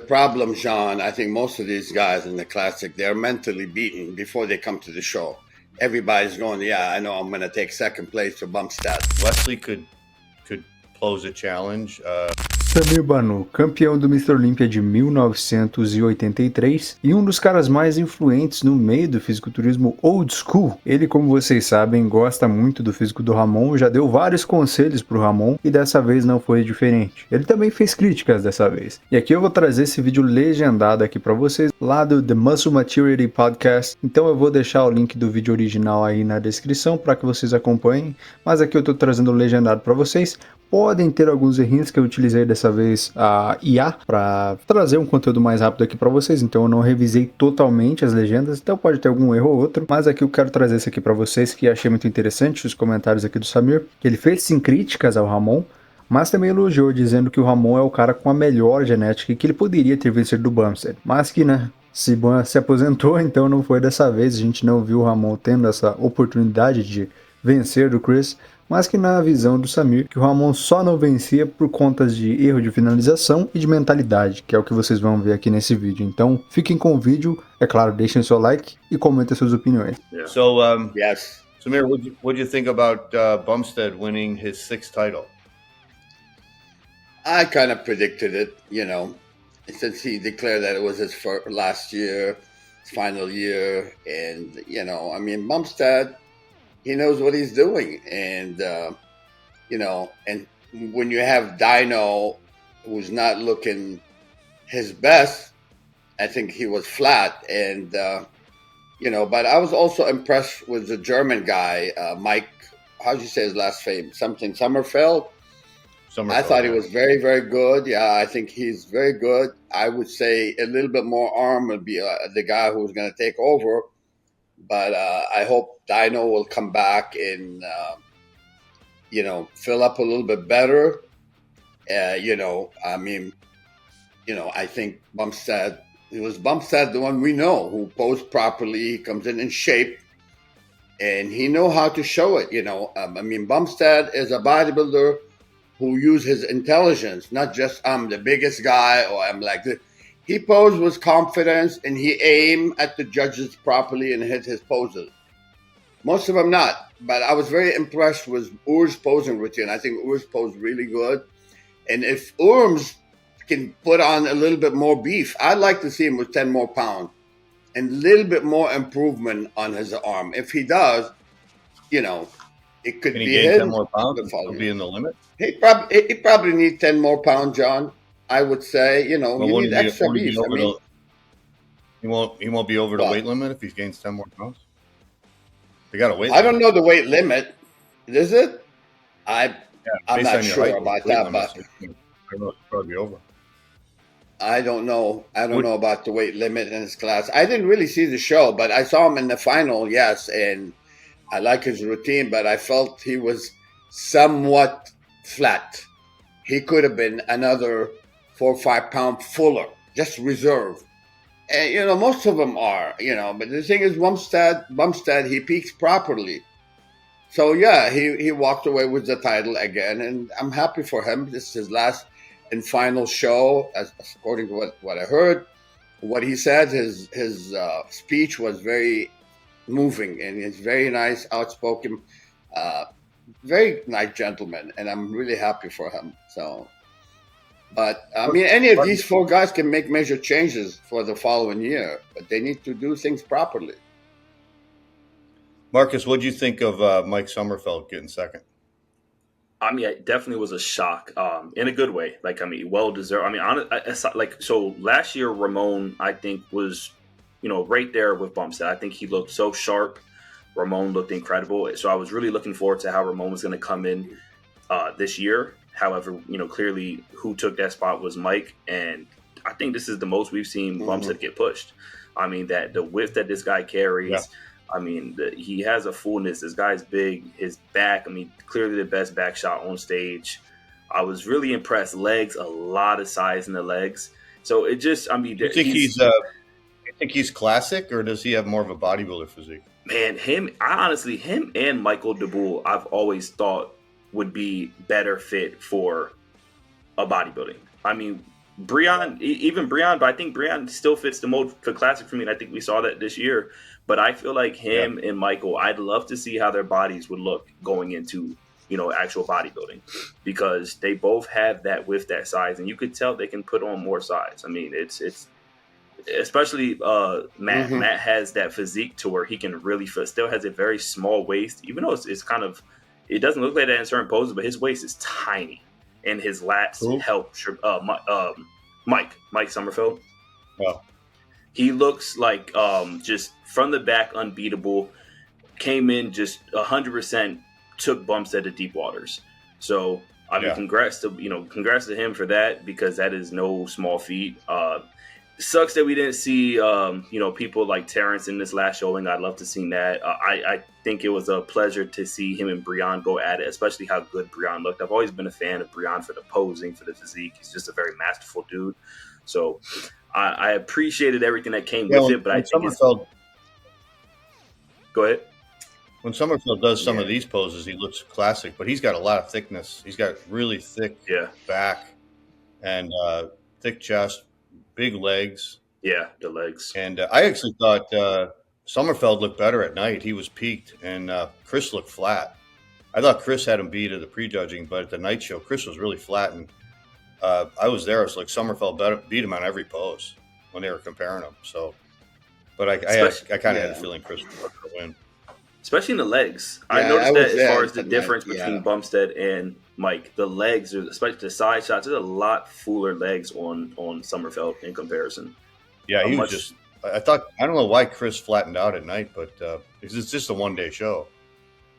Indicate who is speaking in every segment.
Speaker 1: problem, Sean, I think most of these guys in the classic, they're mentally beaten before they come to the show. Everybody's going, yeah, I know I'm going to take second place to Bumstead.
Speaker 2: Wesley could pose a challenge.
Speaker 3: Samir Banu, campeão do Mr. Olympia de 1983 e um dos caras mais influentes no meio do fisiculturismo old school. Ele, como vocês sabem, gosta muito do físico do Ramon, já deu vários conselhos pro Ramon e dessa vez não foi diferente. Ele também fez críticas dessa vez. E aqui eu vou trazer esse vídeo legendado aqui para vocês, lá do The Muscle Maturity Podcast. Então eu vou deixar o link do vídeo original aí na descrição para que vocês acompanhem, mas aqui eu tô trazendo o legendado para vocês. Podem ter alguns errinhos que eu utilizei dessa vez a IA para trazer um conteúdo mais rápido aqui para vocês, então eu não revisei totalmente as legendas, então pode ter algum erro ou outro, mas aqui eu quero trazer isso aqui para vocês que achei muito interessante, os comentários aqui do Samir, que ele fez sim críticas ao Ramon, mas também elogiou, dizendo que o Ramon é o cara com a melhor genética e que ele poderia ter vencido do Bumstead, mas que, né, se aposentou, então não foi dessa vez, a gente não viu o Ramon tendo essa oportunidade de vencer do Chris, mas que na visão do Samir, que o Ramon só não vencia por contas de erro de finalização e de mentalidade, que é o que vocês vão ver aqui nesse vídeo. Então, fiquem com o vídeo, é claro, deixem seu like e comentem suas opiniões.
Speaker 2: Yeah. So,
Speaker 1: Yes.
Speaker 2: Samir, what do you think about Bumstead winning his 6th title?
Speaker 1: I kind of predicted it, you know, since he declared that it was his last year, his final year, and, you know, I mean, Bumstead, he knows what he's doing. And, you know, and when you have Dino, who's not looking his best, I think he was flat. And, you know, but I was also impressed with the German guy, Mike, how'd you say his last name? Something Sommerfeld? I thought he was very, very good. Yeah, I think he's very good. I would say a little bit more arm would be the guy who's going to take over. But I hope Dino will come back and, you know, fill up a little bit better. You know, I mean, you know, I think Bumstead, it was Bumstead, the one we know, who posed properly. He comes in shape, and he know how to show it, you know. I mean, Bumstead is a bodybuilder who uses his intelligence, not just I'm the biggest guy or I'm like this. He posed with confidence, and he aimed at the judges properly and hit his poses. Most of them not, but I was very impressed with Ur's posing routine. I think Ur's posed really good. And if Urms can put on a little bit more beef, I'd like to see him with 10 more pounds and a little bit more improvement on his arm. If he does, you know, it could
Speaker 2: Can
Speaker 1: be
Speaker 2: he gain
Speaker 1: his.
Speaker 2: 10 more pounds and still be in the limit?
Speaker 1: He probably need 10 more pounds, John. I would say, you know, you need extra beef. I mean,
Speaker 2: he won't be over the weight limit if he gains 10 more pounds. They got a weight.
Speaker 1: I don't know the weight limit. Is it? I'm not sure about that, but
Speaker 2: probably over.
Speaker 1: I don't know. I don't know about the weight limit in his class. I didn't really see the show, but I saw him in the final, yes, and I like his routine, but I felt he was somewhat flat. He could have been another 4 or 5 pound fuller, just reserve. And, you know, most of them are, you know, but the thing is Bumstead, he peaks properly. So, yeah, he walked away with the title again, and I'm happy for him. This is his last and final show, as according to what I heard. What he said, his speech was very moving, and he's very nice, outspoken, very nice gentleman, and I'm really happy for him. So, but I mean, any of these 4 guys can make major changes for the following year, but they need to do things properly.
Speaker 2: Marcus, what do you think of Mike Sommerfeld getting second?
Speaker 4: I mean, it definitely was a shock, in a good way. Like, I mean, well deserved. I mean, so last year Ramon, I think, was, you know, right there with Bumstead. I think he looked so sharp. Ramon looked incredible. So I was really looking forward to how Ramon was going to come in this year. However, you know, clearly who took that spot was Mike. And I think this is the most we've seen Bumstead get pushed. I mean, that the width that this guy carries. Yeah. I mean, he has a fullness. This guy's big. His back, I mean, clearly the best back shot on stage. I was really impressed. Legs, a lot of size in the legs. So it just, I mean,
Speaker 2: do you think he's classic, or does he have more of a bodybuilder physique?
Speaker 4: Man, him and Michael DeBoule, I've always thought would be better fit for a bodybuilding. I mean, even Breon, but I think Breon still fits the mold for classic for me, and I think we saw that this year. But I feel like him and Michael, I'd love to see how their bodies would look going into actual bodybuilding, because they both have that width, that size, and you could tell they can put on more size. I mean, it's especially Matt.
Speaker 1: Mhm.
Speaker 4: Matt has that physique to where he can really fit. Still has a very small waist, even though it's kind of, it doesn't look like that in certain poses, but his waist is tiny. And his lats
Speaker 2: Who?
Speaker 4: help. Mike Summerfield.
Speaker 2: Oh.
Speaker 4: He looks like just from the back unbeatable. Came in just 100%. Took Bumstead to deep waters. So I mean, congrats to him for that, because that is no small feat. Sucks that we didn't see people like Terrence in this last showing. I'd love to see that. I think it was a pleasure to see him and Breon go at it, especially how good Breon looked. I've always been a fan of Breon for the posing, for the physique. He's just a very masterful dude. So I appreciated everything that came with it. But I think go ahead.
Speaker 2: When Summerfield does some of these poses, he looks classic, but he's got a lot of thickness. He's got really thick back and thick chest, big legs.
Speaker 4: Yeah, the legs.
Speaker 2: And I actually thought Summerfeld looked better at night. He was peaked, and Chris looked flat. I thought Chris had him beat at the prejudging, but at the night show, Chris was really flat. And I was there. It's like Summerfeld beat him on every pose when they were comparing him. So, but I kind of had a feeling Chris was going to win.
Speaker 4: Especially in the legs. I noticed that as far as the difference between Bumstead and Mike, the legs, especially the side shots, there's a lot fuller legs on Summerfeld in comparison.
Speaker 2: Yeah, he was just, I don't know why Chris flattened out at night, but it's just a one-day show.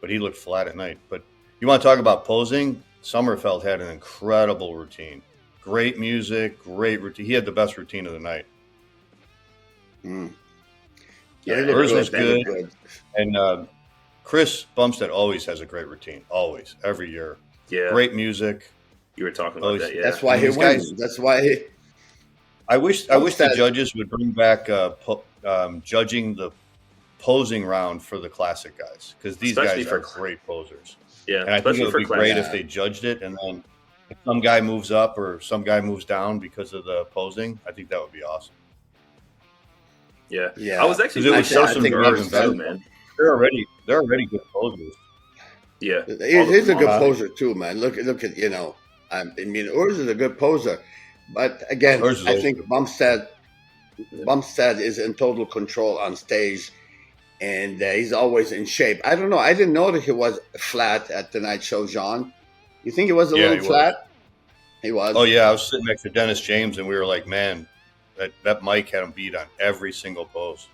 Speaker 2: But he looked flat at night. But you want to talk about posing? Summerfeld had an incredible routine. Great music, great routine. He had the best routine of the night.
Speaker 1: Yeah,
Speaker 2: Erzner's good. And Chris Bumstead always has a great routine. Always. Every year.
Speaker 4: Yeah.
Speaker 2: Great music.
Speaker 4: You were talking about that, yeah.
Speaker 1: That's why he wins. That's why he...
Speaker 2: I wish the judges would bring back judging the posing round for the classic guys, because these guys are great posers.
Speaker 4: Yeah,
Speaker 2: and I think it would be great if they judged it, and then if some guy moves up or some guy moves down because of the posing, I think that would be awesome.
Speaker 4: Yeah,
Speaker 1: yeah.
Speaker 4: I was actually
Speaker 2: better, man. They're already good posers.
Speaker 4: Yeah,
Speaker 1: he's a good poser too, man. Look at I mean, Urs is a good poser, but again, I think Bumstead is in total control on stage, and he's always in shape. I don't know. I didn't know that he was flat at the night show, John. You think he was a little flat? He was.
Speaker 2: Oh yeah, I was sitting next to Dennis James, and we were like, man, that Mike had him beat on every single pose.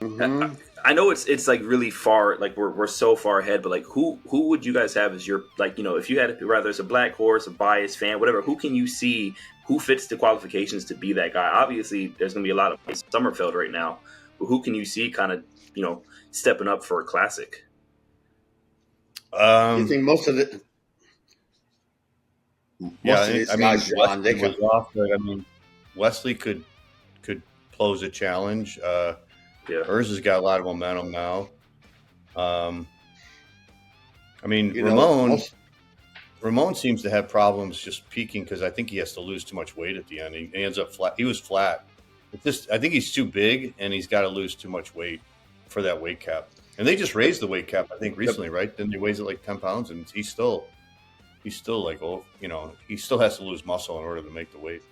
Speaker 1: Mm-hmm.
Speaker 4: I know it's like really far, like we're so far ahead, but like who would you guys have as your, like, if you had to, rather it's a black horse, a biased fan, whatever, who can you see who fits the qualifications to be that guy? Obviously, there's going to be a lot of Summerfield right now, but who can you see kind of, stepping up for a classic?
Speaker 1: You think most of the
Speaker 2: Wesley was off, but I mean, Wesley could pose a challenge. Urs has got a lot of momentum now. I mean, Ramon seems to have problems just peaking because I think he has to lose too much weight at the end. He ends up flat. He was flat. It's just, I think he's too big and he's got to lose too much weight for that weight cap. And they just raised the weight cap, I think, recently, right? Then they raised it like 10 pounds, and he's still like, he still has to lose muscle in order to make the weight.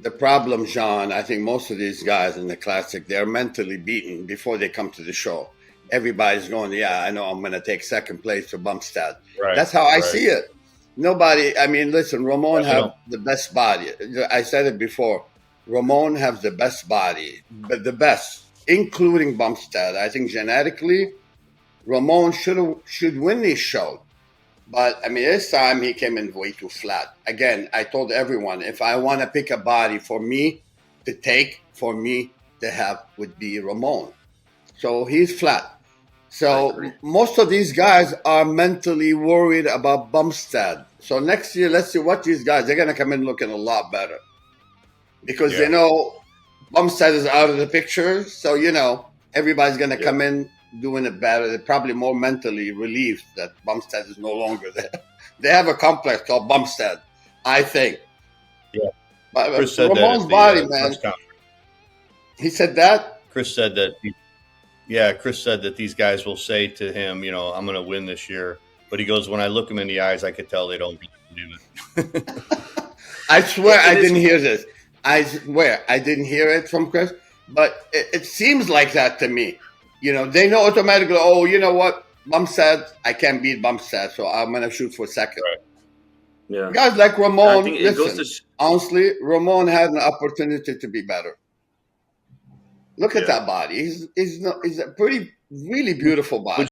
Speaker 1: The problem, Sean, I think most of these guys in the classic, they're mentally beaten before they come to the show. Everybody's going, I know I'm going to take second place to Bumstead. Right. That's how I see it. Nobody, I mean, listen, Ramon have the best body. I said it before. Ramon has the best body, but the best, including Bumstead. I think genetically, Ramon should win this show. But, I mean, this time he came in way too flat. Again, I told everyone, if I want to pick a body for me to have would be Ramon. So he's flat. So most of these guys are mentally worried about Bumstead. So next year, let's see what these guys, they're going to come in looking a lot better. Because they know Bumstead is out of the picture. So, everybody's going to come in doing it better. They're probably more mentally relieved that Bumstead is no longer there. They have a complex called Bumstead, I think.
Speaker 2: Yeah. Chris said
Speaker 1: Ramon's
Speaker 2: that at
Speaker 1: body,
Speaker 2: the
Speaker 1: man.
Speaker 2: press conference.
Speaker 1: He said that?
Speaker 2: Chris said that. Chris said that these guys will say to him, I'm going to win this year. But he goes, when I look them in the eyes, I could tell they don't believe it.
Speaker 1: I swear I didn't hear this. I swear I didn't hear it from Chris, but it seems like that to me. They know automatically, oh, you know what? Bumstead, I can't beat Bumstead, so I'm going to shoot for second.
Speaker 2: Right.
Speaker 4: Yeah.
Speaker 1: Guys like Ramon,
Speaker 4: listen,
Speaker 1: honestly, Ramon had an opportunity to be better. Look at that body. He's a pretty, really beautiful body.